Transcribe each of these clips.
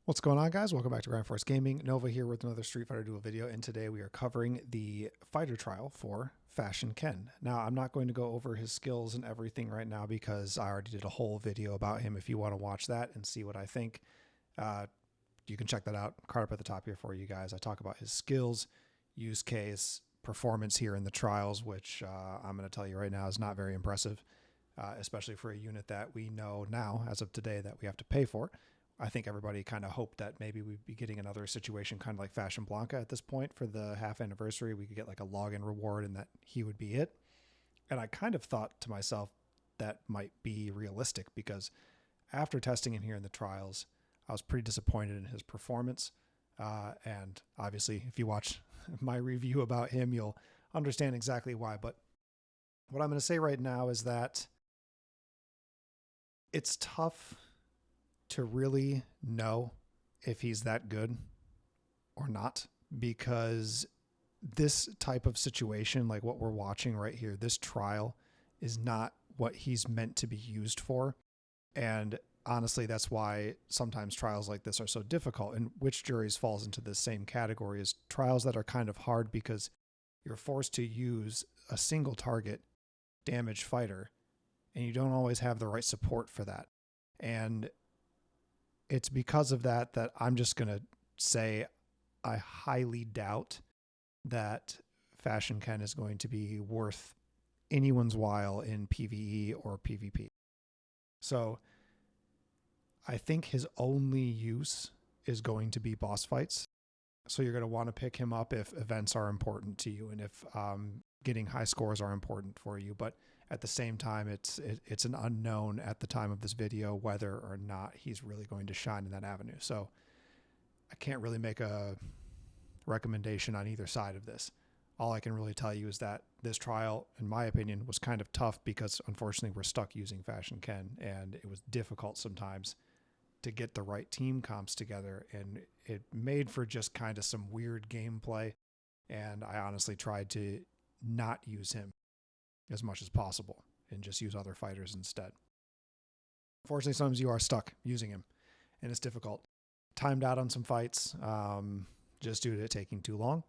What's going on, guys? Welcome back to Grind Force Gaming. Nova here with another Street Fighter Duel video, and today we are covering the fighter trial for Fashion Ken. Now, I'm not going to go over his skills and everything right now because I already did a whole video about him. If you want to watch that and see what I think, you can check that out. Card up at the top here for you guys. I talk about his skills, use case, performance here in the trials, which I'm going to tell you right now is not very impressive, especially for a unit that we know now, as of today, that we have to pay for. I think everybody kind of hoped that maybe we'd be getting another situation kind of like Fashion Blanca at this point for the half anniversary. We could get like a login reward and that he would be it. And I kind of thought to myself that might be realistic because after testing him here in the trials, I was pretty disappointed in his performance. And obviously, if you watch my review about him, you'll understand exactly why. But what I'm going to say right now is that it's tough to really know if he's that good or not, because this type of situation, like what we're watching right here, this trial is not what he's meant to be used for. And honestly, that's why sometimes trials like this are so difficult, and Witch Juries falls into the same category as trials that are kind of hard because you're forced to use a single target damage fighter and you don't always have the right support for that. And it's because of that that I'm just going to say I highly doubt that Fashion Ken is going to be worth anyone's while in PvE or PvP. So I think his only use is going to be boss fights. So you're going to want to pick him up if events are important to you and if getting high scores are important for you. But at the same time, it's an unknown at the time of this video whether or not he's really going to shine in that avenue. So I can't really make a recommendation on either side of this. All I can really tell you is that this trial, in my opinion, was kind of tough because unfortunately we're stuck using Fashion Ken, and it was difficult sometimes to get the right team comps together, and it made for just kind of some weird gameplay. And I honestly tried to not use him as much as possible and just use other fighters instead. Unfortunately, sometimes you are stuck using him and it's difficult. Timed out on some fights just due to it taking too long,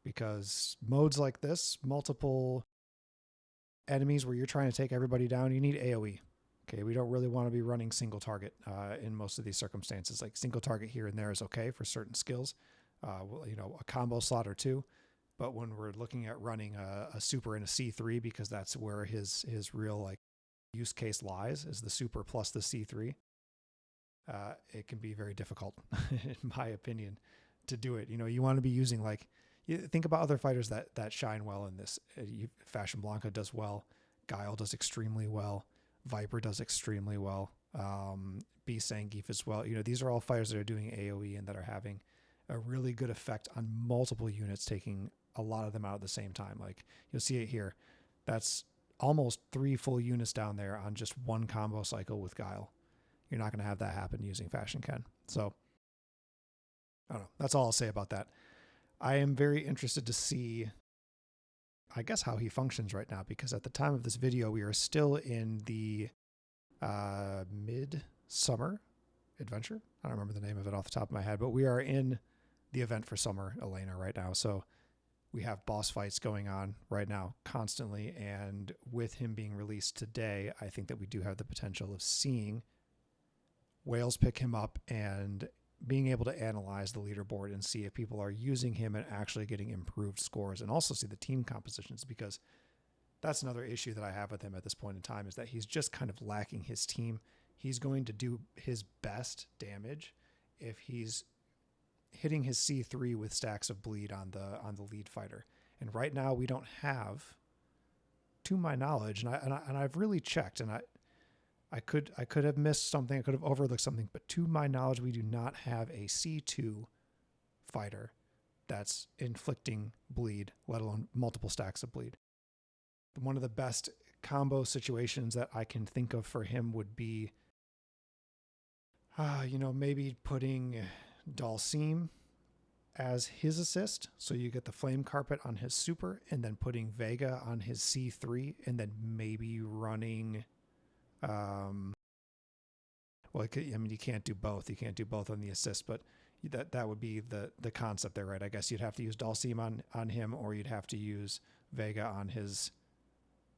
because modes like this, multiple enemies where you're trying to take everybody down, you need AoE. Okay, we don't really want to be running single target in most of these circumstances. Like single target here and there is okay for certain skills, a combo slot or two. But when we're looking at running a super and a C3, because that's where his real like use case lies, is the super plus the C3, it can be very difficult, in my opinion, to do it. You want to be using think about other fighters that shine well in this. Fashion Blanca does well, Guile does extremely well, Viper does extremely well, B Zangief as well. These are all fighters that are doing AoE and that are having a really good effect on multiple units, taking a lot of them out at the same time. Like you'll see it here. That's almost 3 full units down there on just one combo cycle with Guile. You're not going to have that happen using Fashion Ken. So I don't know. That's all I'll say about that. I am very interested to see, I guess, how he functions right now, because at the time of this video, we are still in the mid-summer adventure. I don't remember the name of it off the top of my head, but we are in the event for Summer Elena right now. So we have boss fights going on right now constantly. And with him being released today, I think that we do have the potential of seeing whales pick him up and being able to analyze the leaderboard and see if people are using him and actually getting improved scores, and also see the team compositions, because that's another issue that I have with him at this point in time, is that he's just kind of lacking his team. He's going to do his best damage if he's hitting his C3 with stacks of bleed on the lead fighter. And right now we don't have, to my knowledge, and I've really checked, and I could have missed something, I could have overlooked something, but to my knowledge, we do not have a C2 fighter that's inflicting bleed, let alone multiple stacks of bleed. One of the best combo situations that I can think of for him would be, maybe putting Dalsim as his assist, so you get the flame carpet on his super, and then putting Vega on his C3, and then maybe running Well, I mean, you can't do both. You can't do both on the assist, but that would be the concept there, right? I guess you'd have to use Dalsim on him, or you'd have to use Vega on his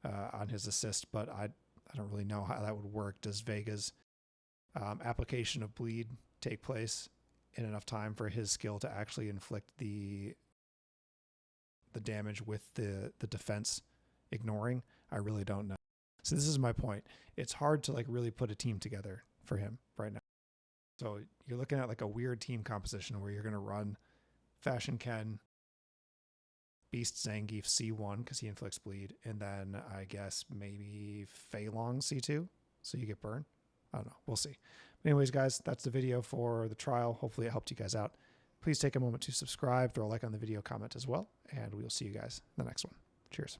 assist. But I don't really know how that would work. Does Vega's application of bleed take place in enough time for his skill to actually inflict the damage with the defense ignoring? I really don't know. So this is my point. It's hard to like really put a team together for him right now. So you're looking at like a weird team composition where you're going to run Fashion Ken, Beast Zangief C1 because he inflicts bleed, and then I guess maybe Fei Long C2 so you get burn. I don't know. We'll see. But anyways, guys, that's the video for the trial. Hopefully it helped you guys out. Please take a moment to subscribe, throw a like on the video, comment as well, and we'll see you guys in the next one. Cheers.